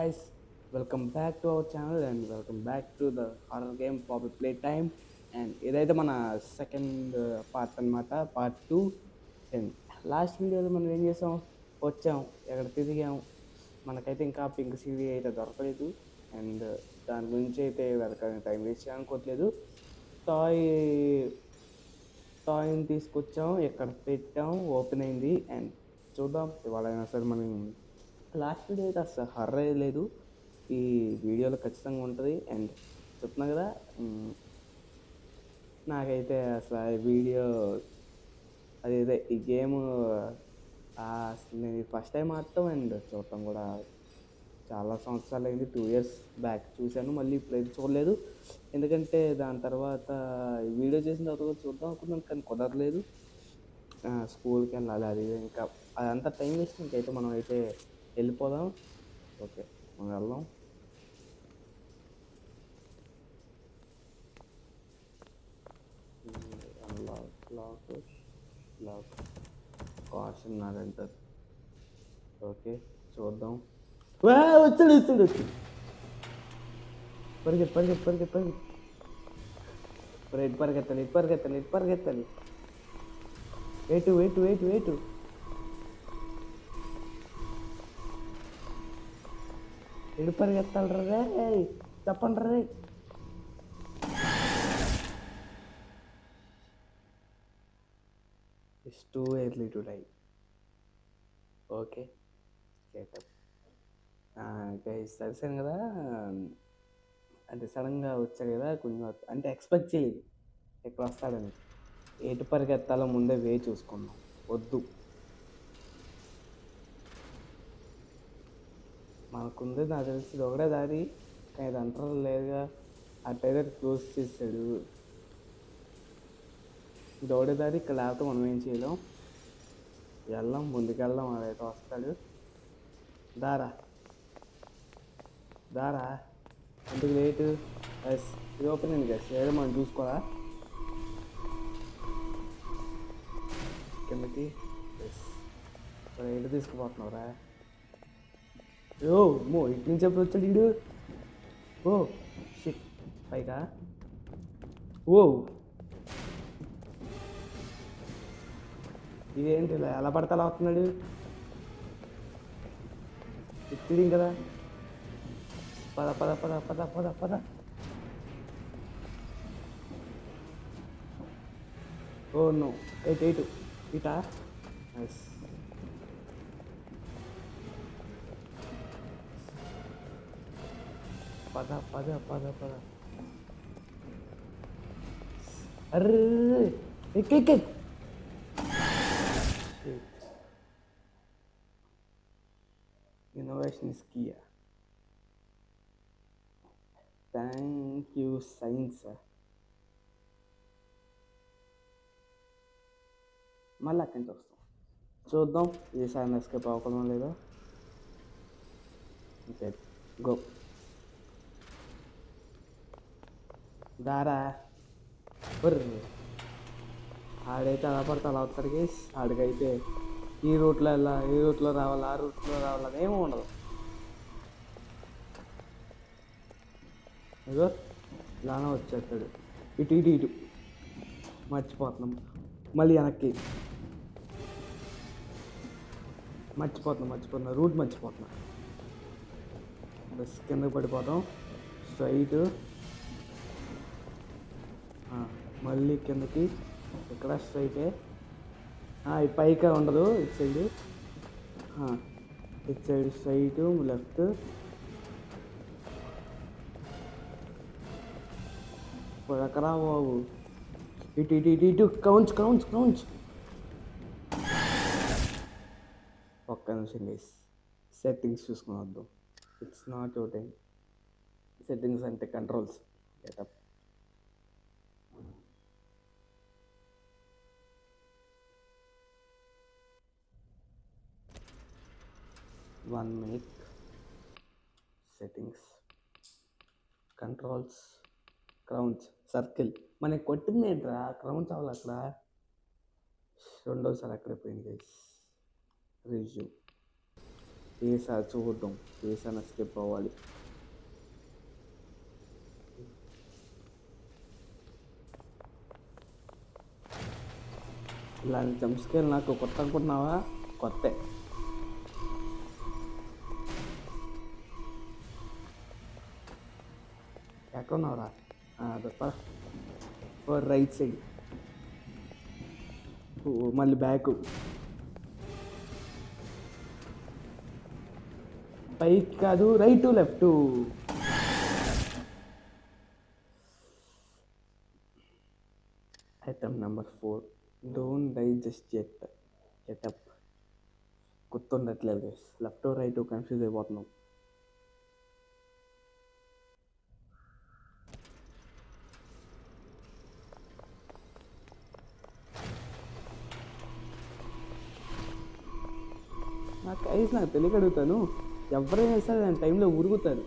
guys, welcome back to our channel and welcome back to the horror game Poppy Playtime. And ఇదైతే మన second part అనమాట, part 2. And last వీడియోలో మనం ఏం చేసాం, వచ్చాం, ఎక్కడ తిరిగాం, మనకైతే ఇంకా పింక్ సీడీ అయితే దొరకలేదు. అండ్ దాని గురించి అయితే వెతకడానికి టైం వేస్ట్ చేయనుకోవట్లేదు. టాయ్ టాయ్ని తీసుకొచ్చాం, ఎక్కడ పెట్టాం, ఓపెన్ అయింది. అండ్ చూద్దాం ఇవాళ అయినా సరే మనం. లాస్ట్ వీడియో అయితే అసలు హర్రర్ లేదు, ఈ వీడియోలో ఖచ్చితంగా ఉంటుంది. అండ్ చెప్తున్నా కదా, నాకైతే అసలు ఈ వీడియో అదే ఈ గేమ్ అసలు నేను ఫస్ట్ టైం ఆడటం అండ్ చూడటం కూడా చాలా సంవత్సరాలు అయింది. 2 years బ్యాక్ చూశాను, మళ్ళీ ఇప్పుడైతే చూడలేదు. ఎందుకంటే దాని తర్వాత ఈ వీడియో చేసిన తర్వాత కూడా చూద్దాం అనుకున్నాను, కానీ కుదరలేదు. స్కూల్కి వెళ్ళాలి, అది ఇంకా అదంతా టైం వేస్ట్. ఇంకైతే మనం అయితే వెళ్ళిపోదాం. ఓకే, మనం వెళ్దాం. Lock caution not enter. Okay, చూద్దాం. వచ్చాడు వచ్చాడు వచ్చాడు. పరిగెత్తి పరిగెత్తి పరిగెత్తి పరిగెత్తి ఇటు పరిగెత్తాలి, ఇటు పరిగెత్తాలి, ఇటు పరిగెత్తాలి. ఎటు ఎటు ఎటు ఎటు ఎటు పరిగెత్తాలి రే, చెప్పండి రే. It's too early to die. Okay, get up guys తెలిసాను కదా. అంటే సడన్గా వచ్చాడు కదా, కొంచెం అంటే ఎక్స్పెక్ట్ చేయలేదు ఇక్కడ వస్తాడని. ఎటు పరిగెత్తాలో ముందే వే చూసుకున్నాం. వద్దు, మనకుంది నాకు తెలిసి ఇది ఒకటే దారి, కానీ ఇది అంటారు లేదుగా. అట్లయితే క్లోజ్ చేశాడు. ఇది ఒకటే దారి, ఇక్కడ లేకపోతే మనం ఏం చేయలేం. వెళ్దాం, ముందుకెళ్దాం. అదైతే వస్తాడు. దారా దారా, ఎందుకు లేటు? ఎస్, ఇది ఓపెన్ అయింది గైస్, ఏదో మనం చూసుకోరా కిందకి. ఎస్, ఎటు తీసుకుపోతున్నావురా? ఓ మో, ఇటు నుంచి ఎప్పుడు వచ్చాడు వీడు? ఓ షిట్, పైగా. ఓ, ఇదేంటి ఇలా ఎలా పడితే అలా వస్తున్నాడు? ఇచ్చింది కదా. పద పద పద పద పద పద. ఓ నో, ఎయిట్ ఎయిట్ ఇటా. ఎస్, పద పద పద పద. అర్రే ఎక్కెక్కే. Innovation is key. Thank you, science. మళ్ళీ అక్కడి నుంచి వస్తాం, చూద్దాం ఈసారి ఎస్కేప్ అవ్వకుండా లేదో. Okay, go. దారా ఆడైతే అలా పడితే అలా అవుతాడు గేస్. ఆడికైతే ఈ రూట్లో వెళ్ళా, ఈ రూట్లో రావాలి, ఆ రూట్లో రావాలి, అదేమీ ఉండదు. ఇగో ఇలానే వచ్చేస్తాడు. ఇటు ఇటు ఇటు మర్చిపోతున్నాం, మళ్ళీ వెనక్కి మర్చిపోతున్నా రూట్ మర్చిపోతున్నా. బస్ కిందకి పడిపోతాం, స్ట్రైట్, మళ్ళీ కిందకి. ఇక్కడ స్ట్రైటే, ఈ పైకి ఉండదు. ఇటు సైడ్ స్ట్రైట్, లెఫ్ట్. ఎక్కడా బాబు, ఇటు ఇటు ఇటు ఇటు క్రౌంచ్ క్రౌంచ్ క్రౌంచ్. ఒక్క నిమిషం గైస్, సెట్టింగ్స్ చూసుకుని వద్దాం. It's not your time. Settings అంటే controls. Get up 1 minute. Settings, controls, crowns, circle. మనకి కొట్టింది ఏంట్రా, క్రౌన్స్ అవ్వాలి అక్కడ. రెండోసారి అక్కడే పోయింది గైస్. రిజ్యూమ్. కేసా చూద్దాం. కేసాను ఎస్కేప్ అవ్వాలి. ఇలాంటి జంప్స్కేర్ నాకు కొత్త అనుకుంటున్నావా? కొత్తే. ఎక్కడున్నావురా? తప్ప రైట్ సైడ్. మళ్ళీ బ్యాక్ పైకి కాదు, right left. Item number 4, don't die just get up. గుర్తుండట్లేదు గైస్. లెఫ్ట్ రైట్ కన్ఫ్యూజ్ అయిపోతున్నాం. నాకు తెలియక అడుగుతాను. ఎవరైనా సరే నేను టైంలో ఉరుగుతాను.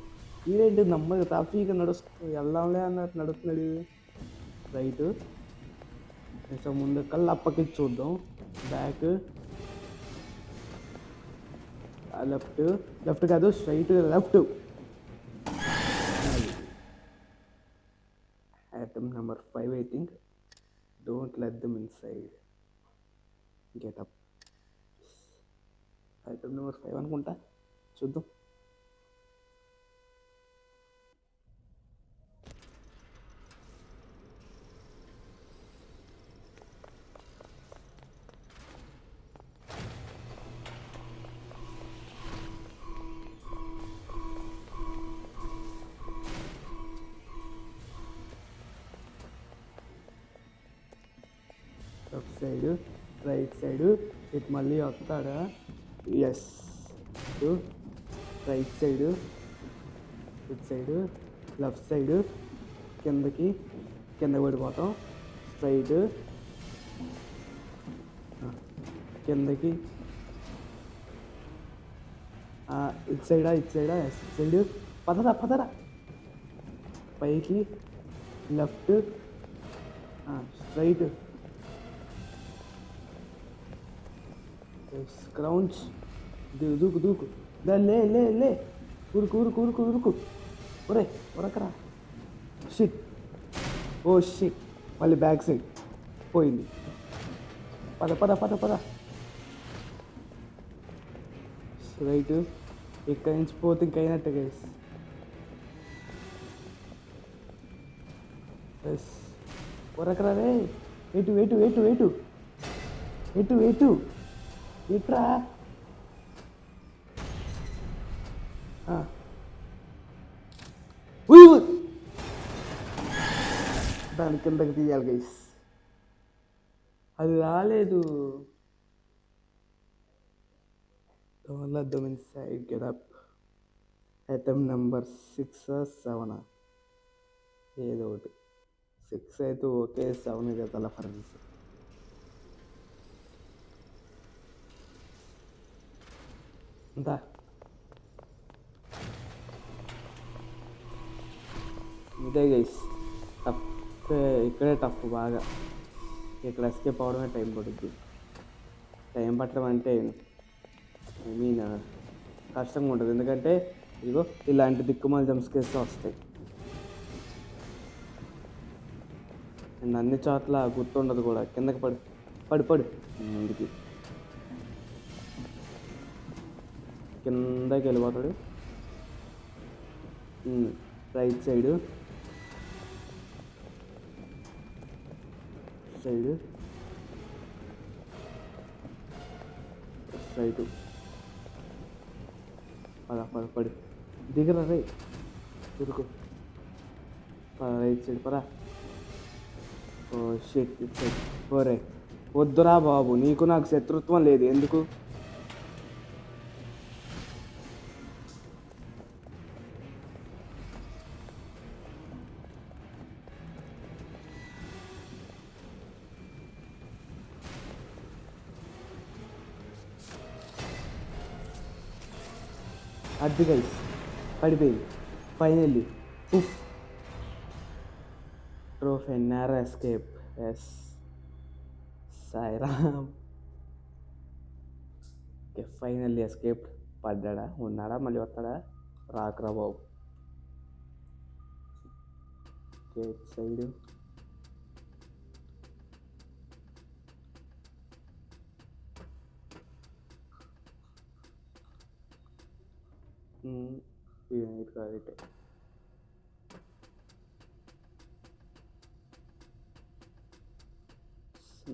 ఈరేంటి నమ్మక ట్రాఫిక్ వెళ్దాంలే అన్నట్టు నడుస్తున్నాడు. రైట్ కొంచెం ముందు కళ్ళు అప్పకిచ్చి చూద్దాం. బ్యాక్, లెఫ్ట్ కాదు, straight left. Item number 5 I think. Don't let them inside, getup. Item number 5 అనుకుంటా, చూద్దాం. లెఫ్ట్ సైడ్, రైట్ సైడ్, ఇటు మళ్ళీ వస్తాడా? ఎస్. రైట్ సైడ్, ఇటు సైడ్, లెఫ్ట్ సైడ్, కిందకి పడిపోతాం. స్ట్రైట్, కిందకి, ఇటు సైడా? ఎస్ ఇటు సైడ్. పదరా. పైకి, లెఫ్ట్, స్ట్రైట్, క్రౌంచ్, దూకు. లే ఉరుకు. ఒరే ఉరకరా. షిట్. Oh shit. మళ్ళీ బ్యాక్ సైడ్ పోయింది. పద. రైట్. ఇక్కడి నుంచి పోతే ఇంకైనట్టే గైస్. ఎస్. ఉరకరా రే. ఎటు ఎట్రా. దాని కిందకి తీయాలి గైస్. అది రాలేదు. Inside, getup. Item number 6 or 7, ఏదో ఒకటి. 6 అయితే ఓకే, 7 అయితే తల ఫ్రెండ్స్. అంతా ఇదే గైస్. టఫ్ ఇక్కడే టఫ్ బాగా. ఇక్కడ ఎస్కేప్ అవడమే టైం పడుద్ది. టైం పట్టడం అంటే కష్టంగా ఉంటుంది. ఎందుకంటే ఇదిగో ఇలాంటి దిక్కుమాల జంప్స్కేర్స్ వస్తాయి. అండ్ అన్ని చోట్ల గుర్తుండదు కూడా. కిందకి పడు ముందుకి, కిందకి వెళ్ళిపోతాడు. రైట్ సైడ్, రైట్, పడు దిగరా రే. ఉరుకు. రైట్ సైడ్ పరా. Oh shit. It side. ఓరే వద్దురా బాబు, నీకు నాకు శత్రుత్వం లేదు ఎందుకు? అది గైస్ పడిపోయింది ఫైనల్లీ. ఉఫ్. Trophy, narrow escape. Yes Sairam. Okay, finally escaped. పడ్డాడా, ఉన్నాడా, మళ్ళీ వస్తాడా? రాకురా బాబు. సైడ్ ఇటు కాదు, ఇటే.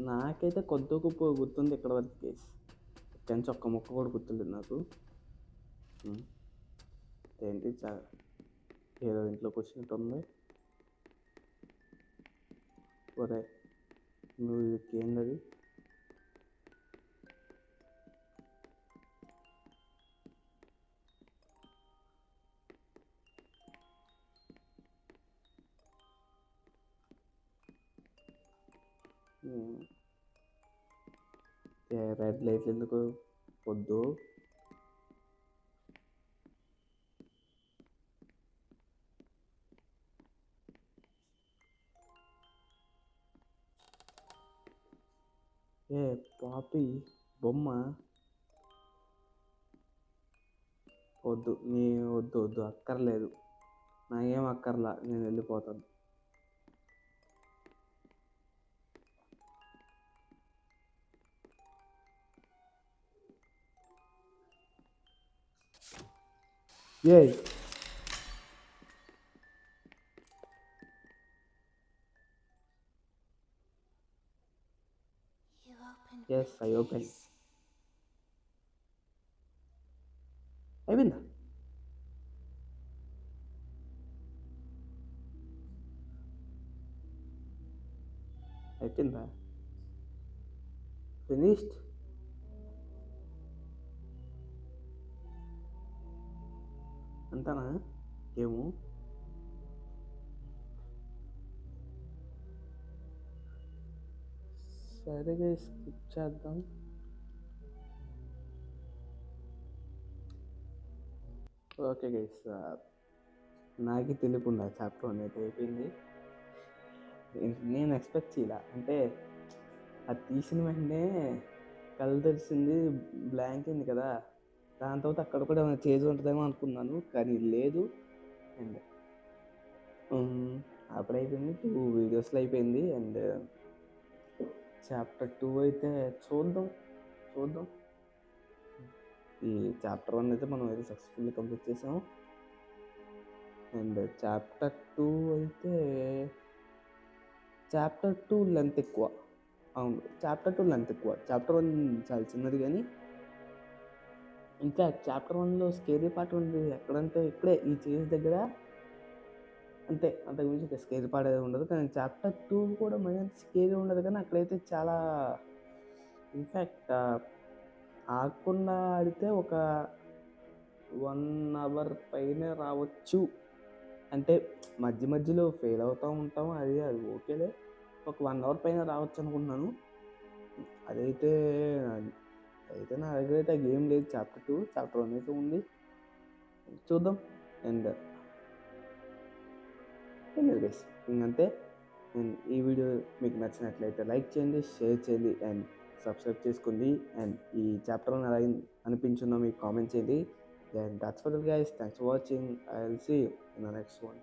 నాకైతే కొద్ది గొప్ప గుర్తుంది ఇక్కడ వరకు కేసు. ఇక్కడి నుంచి ఒక్క ముక్క కూడా గుర్తులేదు నాకు. ఏంటి ఏదో ఇంట్లోకి వచ్చినట్టు ఉంది. ఒరే నువ్వు ఏంటది? రెడ్ లైట్లు ఎందుకు వద్దు? పాపి బొమ్మ వద్దు, వద్దు వద్దు, అక్కర్లేదు, నాకేం అక్కర్లా, నేను వెళ్ళిపోతాను. Yes, I opened. అయిపోయిందా? అయిపోయిందా? ఫినిష్డ్. అంటానా ఏమో. సరే స్కిప్ చేద్దాం. ఓకే గైస్, నాకే తెలియకుండా చాప్టర్ 1 అయితే అయిపోయింది. నేను ఎక్స్పెక్ట్ చేయాల, అంటే అది తీసిన వెంటనే కళ్ళు తెరిచింది, బ్లాంక్ అయింది కదా, దాని తర్వాత అక్కడ కూడా ఏమైనా చేంజ్ ఉంటుందేమో అనుకున్నాను, కానీ లేదు. అండ్ అప్పుడైపోయింది, 2 వీడియోస్లో అయిపోయింది. అండ్ చాప్టర్ 2 అయితే చూద్దాం. ఈ చాప్టర్ 1 అయితే మనం అయితే సక్సెస్ఫుల్లీ కంప్లీట్ చేసాము. అండ్ చాప్టర్ 2 అయితే చాప్టర్ 2 లెంత్ ఎక్కువ. అవును, చాప్టర్ 2 లెంత్ ఎక్కువ. చాప్టర్ 1 చాలా చిన్నది, కానీ ఇంకా చాప్టర్ 1లో స్కేరీ పార్ట్ ఉంది ఎక్కడంటే ఇక్కడే ఈ చేజ్ దగ్గర, అంతే, అంతకుమించి ఇంకా స్కేరీ పార్ట్ ఏది ఉండదు. కానీ చాప్టర్ 2 కూడా మరి అంత స్కేరీ ఉండదు, కానీ అక్కడైతే చాలా, ఇన్ఫ్యాక్ట్ ఆగకుండా ఆడితే ఒక 1 అవర్ పైనే రావచ్చు. అంటే మధ్యలో ఫెయిల్ అవుతూ ఉంటాము, అది ఓకేలే, ఒక 1 అవర్ పైన రావచ్చు అనుకుంటున్నాను. అదైతే నా దగ్గర అయితే గేమ్ లేదు. చాప్టర్ 2, చాప్టర్ 1 అయితే ఉంది, చూద్దాం. అండ్ గైస్ ఇంకంతే. అండ్ ఈ వీడియో మీకు నచ్చినట్లయితే లైక్ చేయండి, షేర్ చేయండి, అండ్ సబ్స్క్రైబ్ చేసుకోండి. అండ్ ఈ చాప్టర్ 1 ఎలా అనిపించిందో మీకు కామెంట్ చేయండి. Then that's for it guys. Thanks for watching. I'll see you in the next one.